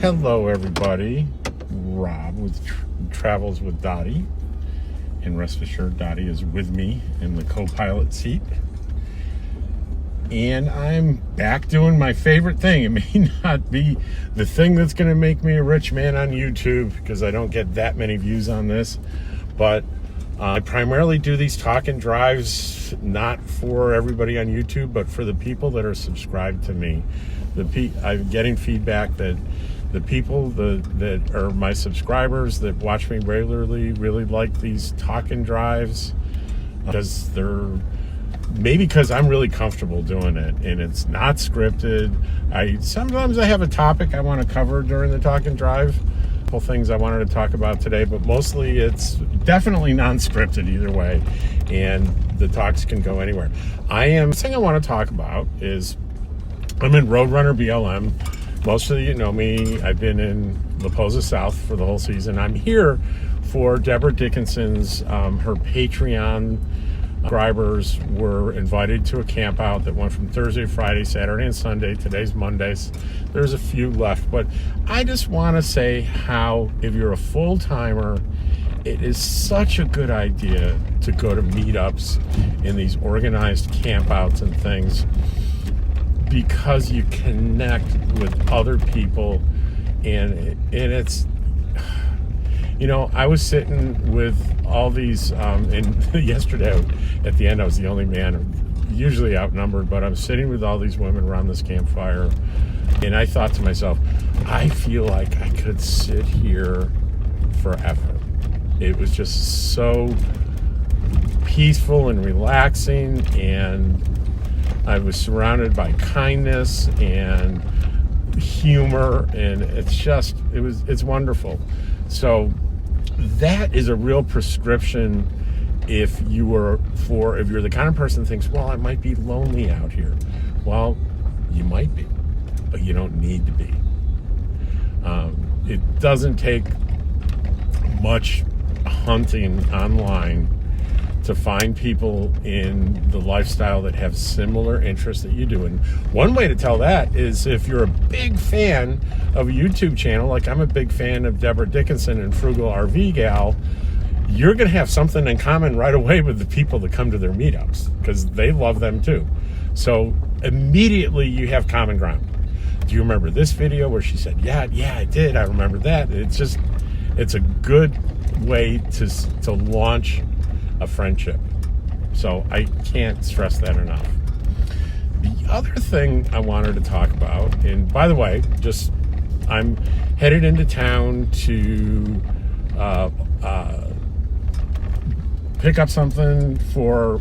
Hello everybody, Rob with Travels with Dottie, and rest assured Dottie is with me in the co-pilot seat, and I'm back doing my favorite thing. It may not be the thing that's going to make me a rich man on YouTube because I don't get that many views on this, but I primarily do these talk and drives not for everybody on YouTube, but for the people that are subscribed to me. I'm getting feedback that the people that are my subscribers that watch me regularly really like these talk and drives because because I'm really comfortable doing it and it's not scripted. Sometimes I have a topic I want to cover during the talk and drive. A couple things I wanted to talk about today, but mostly it's definitely non-scripted either way, and the talks can go anywhere. The thing I want to talk about is I'm in Roadrunner BLM. Most of you know me. I've been in La Posa South for the whole season. I'm here for Deborah Dickinson's, her Patreon subscribers were invited to a camp out that went from Thursday, Friday, Saturday, and Sunday. Today's Mondays. There's a few left, but I just want to say how, if you're a full-timer, it is such a good idea to go to meetups in these organized campouts and things, because you connect with other people, and it's, I was sitting with all these, and yesterday at the end I was the only man, usually outnumbered, but I'm sitting with all these women around this campfire, and I thought to myself, I feel like I could sit here forever. It was just so peaceful and relaxing, and I was surrounded by kindness and humor, and it's wonderful. So that is a real prescription if you're the kind of person that thinks, well, I might be lonely out here. Well, you might be, but you don't need to be. It doesn't take much hunting online to find people in the lifestyle that have similar interests that you do. And one way to tell that is if you're a big fan of a YouTube channel, like I'm a big fan of Deborah Dickinson and Frugal RV Gal, you're going to have something in common right away with the people that come to their meetups, because they love them too. So immediately you have common ground. Do you remember this video where she said, yeah, I did, I remember that. It's a good way to launch a friendship. So I can't stress that enough. The other thing I wanted to talk about, and by the way, I'm headed into town to pick up something for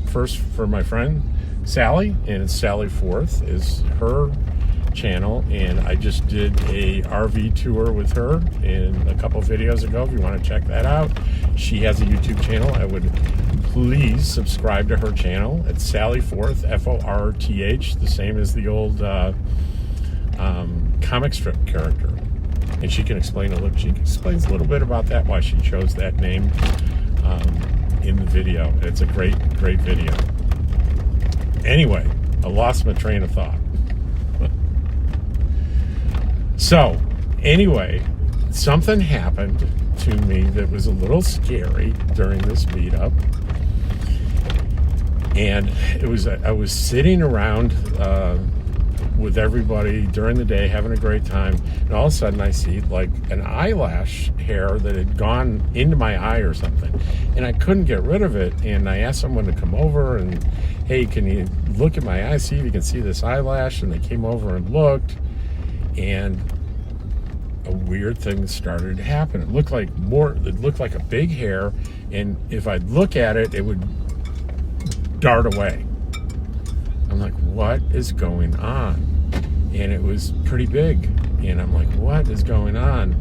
my friend Sally, and it's Sally Forth is her channel, and I just did a RV tour with her in a couple videos ago. If you want to check that out, she has a YouTube channel. I would please subscribe to her channel. It's Sally Forth, Forth, the same as the old comic strip character. And she explains a little bit about that, why she chose that name in the video. It's a great video. Anyway, I lost my train of thought. So, anyway, something happened to me that was a little scary during this meetup. And I was sitting around with everybody during the day, having a great time, and all of a sudden I see like an eyelash hair that had gone into my eye or something, and I couldn't get rid of it. And I asked someone to come over and, hey, can you look at my eye, see if you can see this eyelash? And they came over and looked, and a weird thing started to happen. It looked like a big hair, and if I'd look at it, it would dart away. I'm like, what is going on? And it was pretty big, and I'm like, what is going on?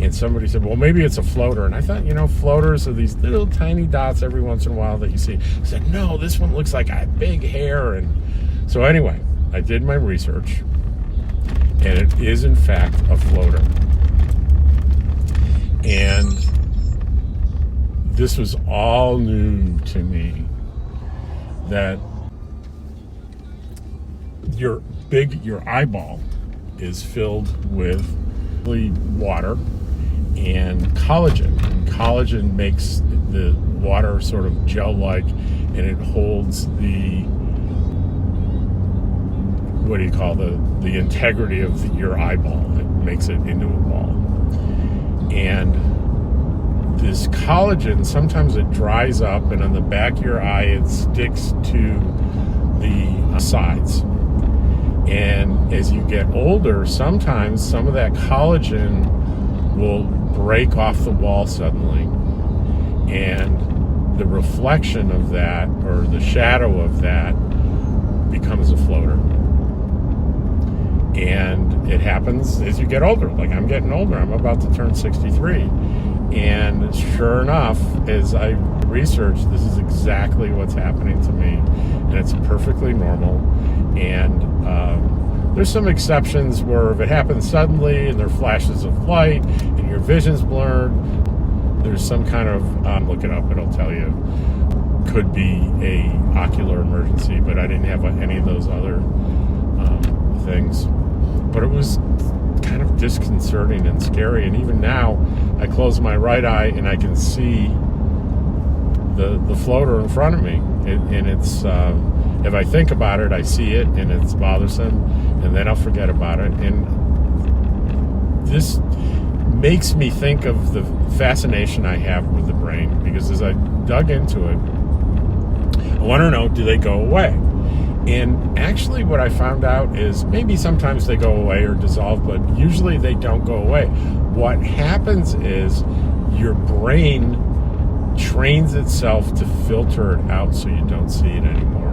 And somebody said, well, maybe it's a floater. And I thought, floaters are these little tiny dots every once in a while that you see. I said, no, this one looks like a big hair. And so anyway, I did my research, and it is in fact a floater. And this was all new to me, that your eyeball is filled with water and collagen. And collagen makes the water sort of gel-like, and it holds the, what do you call, the integrity of your eyeball. It makes it into a ball. And this collagen, sometimes it dries up, and on the back of your eye it sticks to the sides. And as you get older, sometimes some of that collagen will break off the wall suddenly, and the reflection of that, or the shadow of that, becomes a floater. And it happens as you get older. Like, I'm getting older. I'm about to turn 63. And sure enough, as I researched, this is exactly what's happening to me. And it's perfectly normal. And there's some exceptions where if it happens suddenly and there are flashes of light and your vision's blurred, there's some kind of, look it up, it'll tell you, could be a ocular emergency, but I didn't have any of those other things. But it was kind of disconcerting and scary. And even now, I close my right eye and I can see the floater in front of me. And it's, if I think about it, I see it and it's bothersome, and then I'll forget about it. And this makes me think of the fascination I have with the brain, because as I dug into it, I want to know, do they go away? And actually what I found out is maybe sometimes they go away or dissolve, but usually they don't go away. What happens is your brain trains itself to filter it out so you don't see it anymore,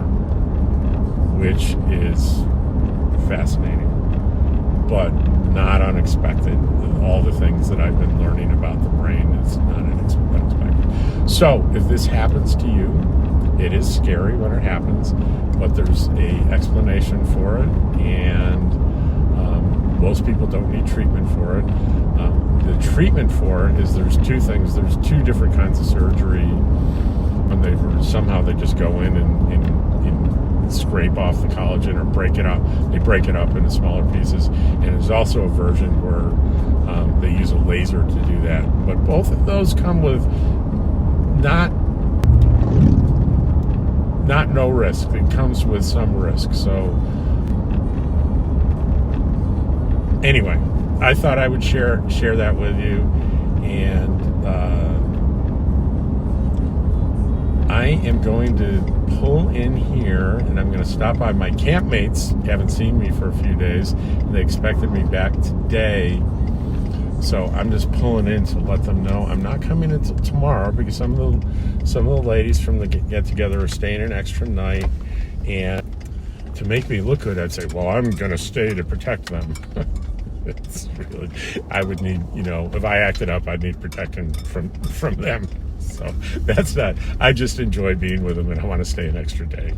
which is fascinating, but not unexpected. All the things that I've been learning about the brain, it's not unexpected. So if this happens to you, it is scary when it happens, but there's a explanation for it, and most people don't need treatment for it. The treatment for it is, there's two things. There's two different kinds of surgery. When somehow they just go in and scrape off the collagen or break it up. They break it up into smaller pieces. And there's also a version where they use a laser to do that. But both of those come with not no risk. It comes with some risk. So anyway, I thought I would share that with you. And I am going to pull in here, and I'm going to stop by. My campmates haven't seen me for a few days. They expected me back today. So I'm just pulling in to let them know I'm not coming until tomorrow, because some of the ladies from the get-together are staying an extra night. And to make me look good, I'd say, well, I'm going to stay to protect them. It's really, I would need, if I acted up, I'd need protection from them. So that's not, I just enjoy being with them, and I want to stay an extra day.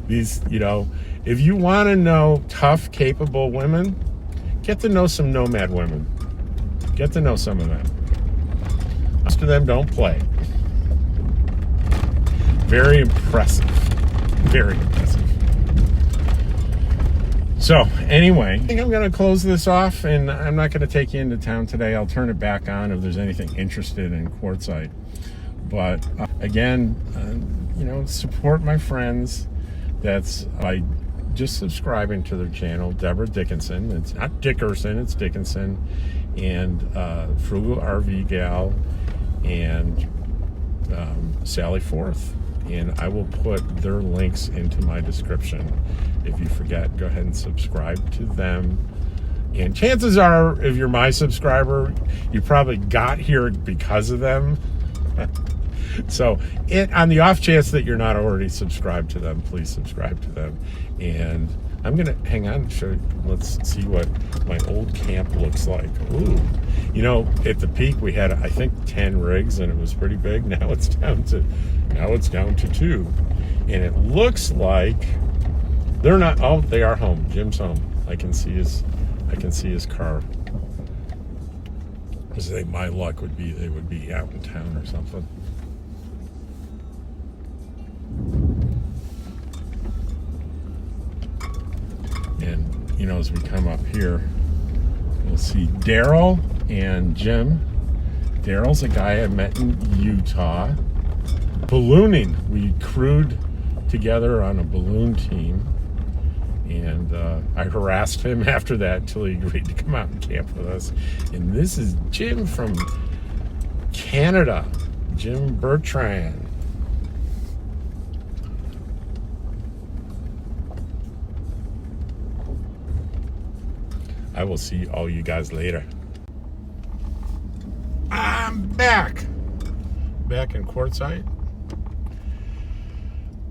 These, if you want to know tough, capable women, get to know some nomad women. Get to know some of them. Most of them don't play. Very impressive. Very impressive. So anyway, I think I'm going to close this off, and I'm not going to take you into town today. I'll turn it back on if there's anything interested in Quartzsite. But again, support my friends. That's by just subscribing to their channel, Deborah Dickinson. It's not Dickerson, it's Dickinson. And Frugal RV Gal, and Sally Forth. And I will put their links into my description. If you forget, go ahead and subscribe to them. And chances are, if you're my subscriber, you probably got here because of them. So on the off chance that you're not already subscribed to them, please subscribe to them. And I'm going to hang on, let's see what my old camp looks like. Ooh, at the peak we had, I think, 10 rigs, and it was pretty big. Now it's down to 2. And it looks like they're not, oh, they are home. Jim's home. I can see his car. I say my luck would be they would be out in town or something. And as we come up here, You'll see Daryl and Jim. Daryl's a guy I met in Utah. Ballooning. We crewed together on a balloon team. And I harassed him after that until he agreed to come out and camp with us. And this is Jim from Canada, Jim Bertrand. I will see all you guys later. I'm back in Quartzsite,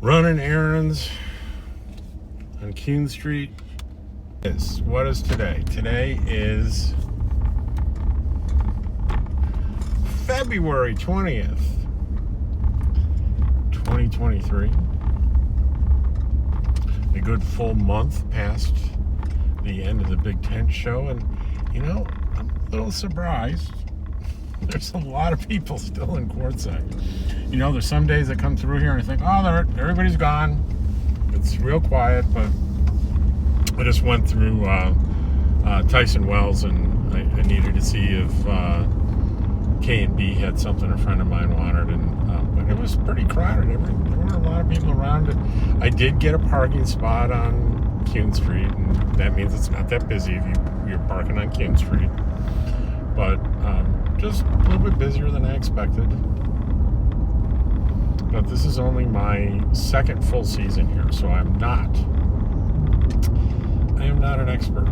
running errands on Kuhn Street. What is today? Today is February 20th, 2023. A good full month past the end of the Big Tent show, and you know, I'm a little surprised. There's a lot of people still in Quartzsite. You know, there's some days that come through here and I think, oh, everybody's gone. It's real quiet, but I just went through Tyson Wells, and I needed to see if K&B had something a friend of mine wanted, and but it was pretty crowded. There were a lot of people around. I did get a parking spot on Kuhn Street, and that means it's not that busy if you're parking on Kuhn Street. But just a little bit busier than I expected. But this is only my second full season here, so I am not an expert.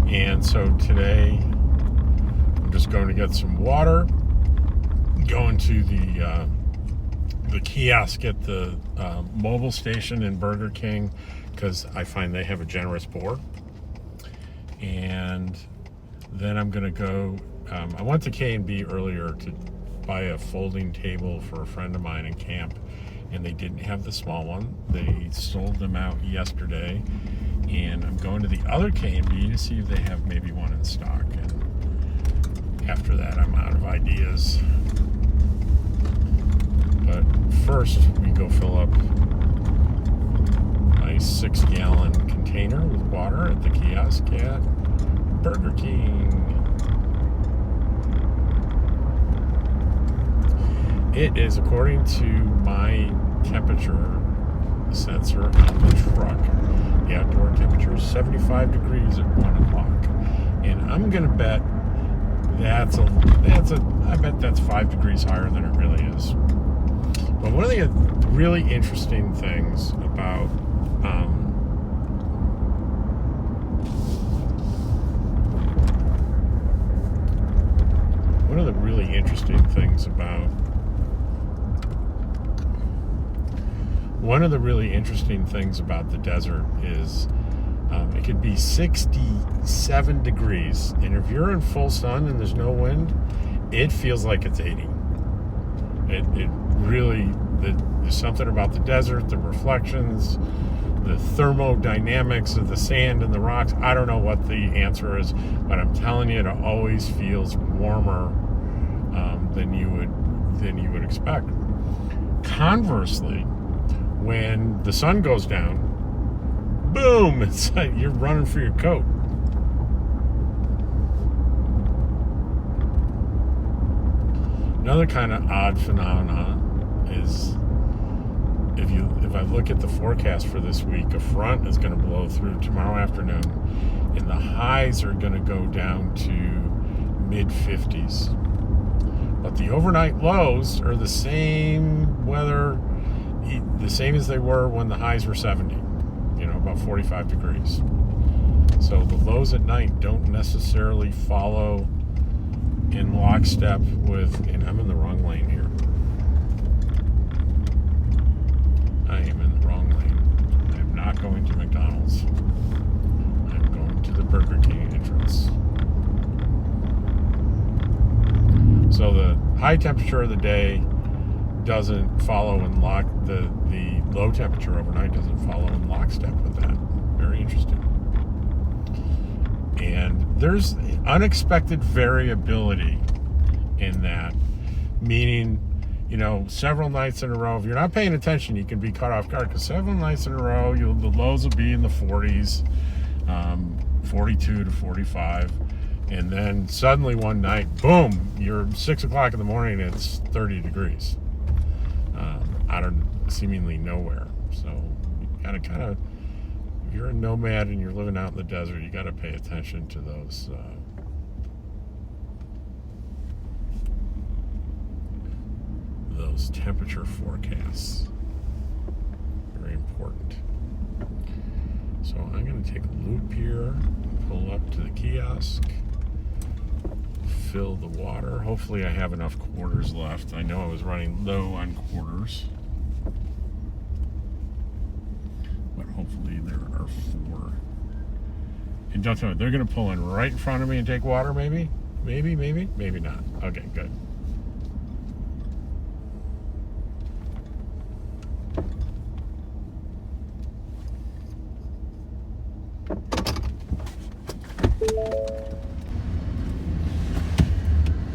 And so today I'm just going to get some water, going to the kiosk at the mobile station in Burger King, because I find they have a generous board. And then I'm going to go, I went to K&B earlier to buy a folding table for a friend of mine in camp, and they didn't have the small one. They sold them out yesterday, and I'm going to the other K&B to see if they have maybe one in stock. And after that, I'm out of ideas. But first, we go fill up my 6-gallon container with water at the kiosk at Burger King. It is, according to my temperature sensor on the truck, the outdoor temperature is 75 degrees at 1 o'clock. And I'm going to bet I bet that's 5 degrees higher than it really is. But one of the really interesting things about the desert is it could be 67 degrees, and if you're in full sun and there's no wind, it feels like it's 80. It really, there's something about the desert, the reflections, the thermodynamics of the sand and the rocks. I don't know what the answer is, but I'm telling you, it always feels warmer than you would expect. Conversely, when the sun goes down, boom, it's like you're running for your coat. Another kind of odd phenomenon is if I look at the forecast for this week, a front is going to blow through tomorrow afternoon, and the highs are going to go down to mid-50s. But the overnight lows are the same weather, the same as they were when the highs were 70, about 45 degrees. So the lows at night don't necessarily follow in lockstep with, and I'm in the wrong lane here. I am in the wrong lane. I'm not going to McDonald's. I'm going to the Burger King entrance. So the high temperature of the day doesn't follow in the low temperature overnight doesn't follow in lockstep with that. Very interesting. And there's unexpected variability in that, meaning several nights in a row. If you're not paying attention, you can be caught off guard, because several nights in a row, the lows will be in the 40s, 42 to 45. And then suddenly one night, boom, you're 6 o'clock in the morning and it's 30 degrees out of seemingly nowhere. So you gotta if you're a nomad and you're living out in the desert, you gotta pay attention to those temperature forecasts. Very important. So I'm going to take a loop here, pull up to the kiosk, fill the water. Hopefully I have enough quarters left. I know I was running low on quarters, but hopefully there are 4. And don't tell me, they're going to pull in right in front of me and take water, maybe? Maybe not. Okay, good.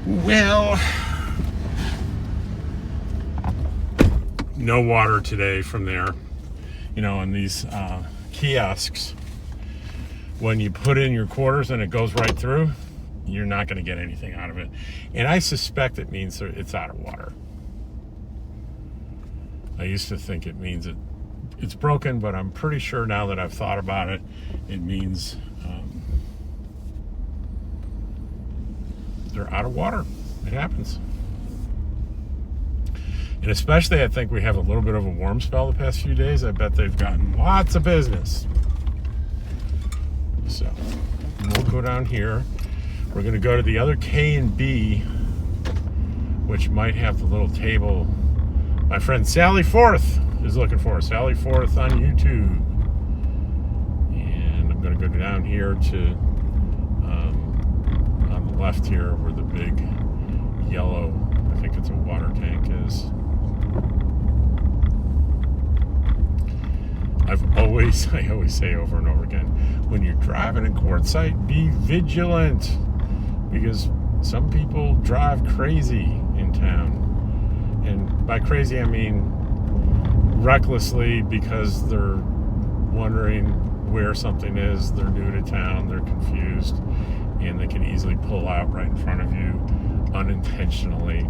Well, no water today from there. In these kiosks, when you put in your quarters and it goes right through, you're not going to get anything out of it. And I suspect it means it's out of water. I used to think it means it's broken, but I'm pretty sure now that I've thought about it, it means they're out of water. It happens. And especially, I think we have a little bit of a warm spell the past few days. I bet they've gotten lots of business. So we'll go down here. We're going to go to the other K and B, which might have the little table my friend Sally Forth is looking for. Sally Forth on YouTube. And I'm going to go down here to on the left here where the big yellow, I think it's a water tank, is. I always say over and over again, when you're driving in Quartzsite, be vigilant, because some people drive crazy in town. And by crazy, I mean recklessly, because they're wondering where something is, they're new to town, they're confused, and they can easily pull out right in front of you unintentionally.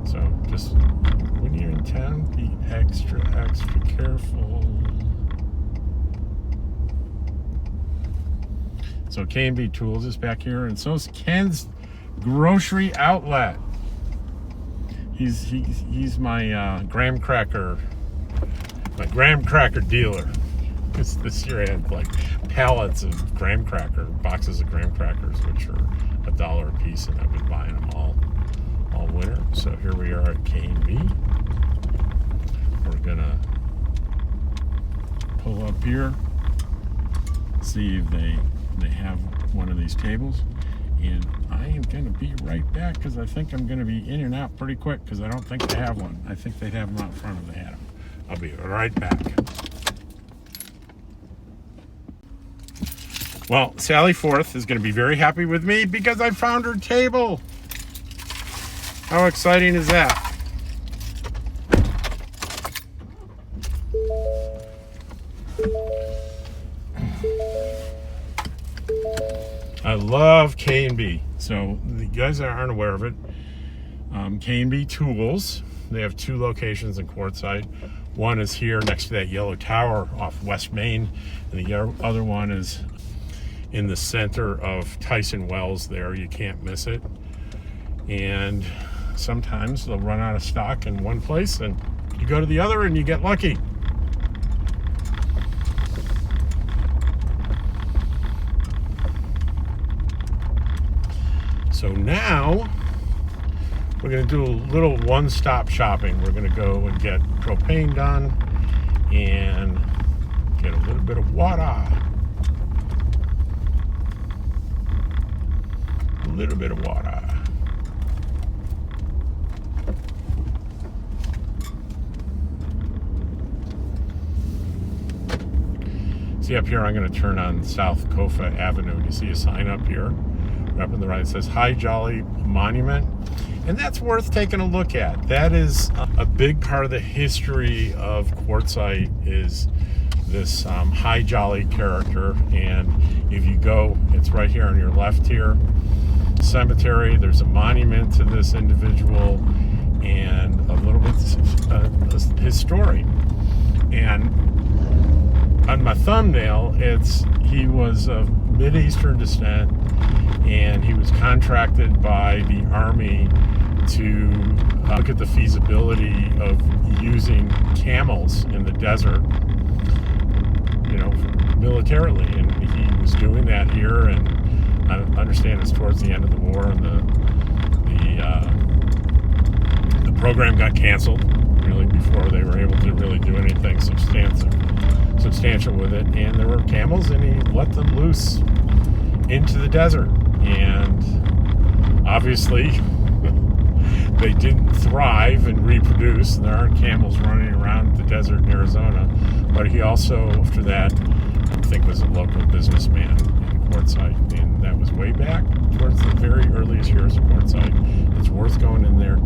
So just when you're in town, be extra careful. So K&B Tools is back here, and so is Ken's Grocery Outlet. He's my graham cracker dealer. This year I had like pallets of graham cracker, boxes of graham crackers, which are $1 a piece, and I've been buying them all winter. So here we are at K&B. We're gonna pull up here, see if they have one of these tables, and I am gonna be right back, because I think I'm gonna be in and out pretty quick, because I don't think they have one. I think they'd have them out front if they had them. I'll be right back. Well, Sally Forth is going to be very happy with me because I found her table. How exciting is that? I love K&B. So the guys that aren't aware of it, K&B Tools, they have 2 locations in Quartzsite. One is here next to that yellow tower off West Main, and the other one is in the center of Tyson Wells there. You can't miss it. And sometimes they'll run out of stock in one place and you go to the other and you get lucky. So now we're going to do a little one-stop shopping. We're going to go and get propane done and get a little bit of water. A little bit of water. See up here, I'm going to turn on South Kofa Avenue. You see a sign up here. Up on the right, it says High Jolly Monument. And that's worth taking a look at. That is a big part of the history of Quartzsite, is this high jolly character. And if you go, it's right here on your left here, cemetery. There's a monument to this individual and a little bit his story. And on my thumbnail, he was of Mid-Eastern descent, and he was contracted by the Army to look at the feasibility of using camels in the desert, militarily. And he was doing that here, and I understand it's towards the end of the war, and the program got canceled really before they were able to really do anything substantial with it. And there were camels, and he let them loose into the desert, and obviously they didn't thrive and reproduce. There aren't camels running around the desert in Arizona. But he also, after that, I think was a local businessman in Quartzsite, and that was way back towards the very earliest years of Quartzsite. It's worth going in there.